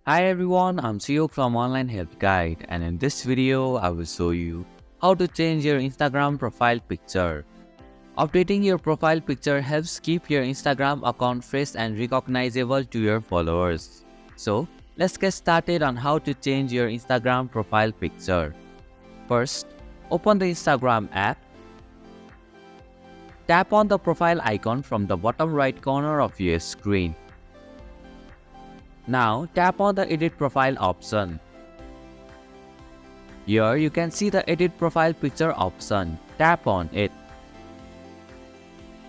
Hi everyone, I'm Sio from Online Help Guide, and in this video I will show you how to change your Instagram profile picture. Updating your profile picture helps keep your Instagram account fresh and recognizable to your followers. So, let's get started on how to change your Instagram profile picture. First, open the Instagram app. Tap on the profile icon from the bottom right corner of your screen. Now, tap on the Edit Profile option. Here you can see the Edit Profile Picture option. Tap on it.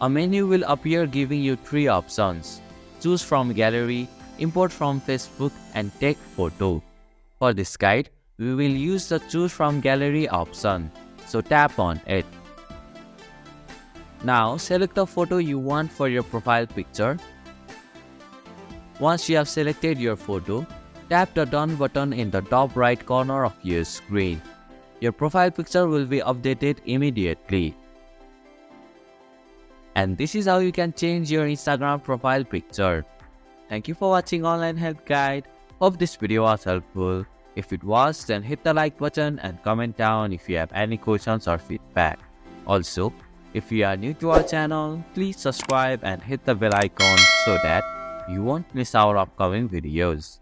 A menu will appear giving you three options. Choose from Gallery, Import from Facebook, and Take Photo. For this guide, we will use the Choose from Gallery option. So tap on it. Now select the photo you want for your profile picture. Once you have selected your photo, tap the Done button in the top right corner of your screen. Your profile picture will be updated immediately. And this is how you can change your Instagram profile picture. Thank you for watching Online Help Guide. Hope this video was helpful. If it was, then hit the like button and comment down if you have any questions or feedback. Also, if you are new to our channel, please subscribe and hit the bell icon so that you won't miss our upcoming videos.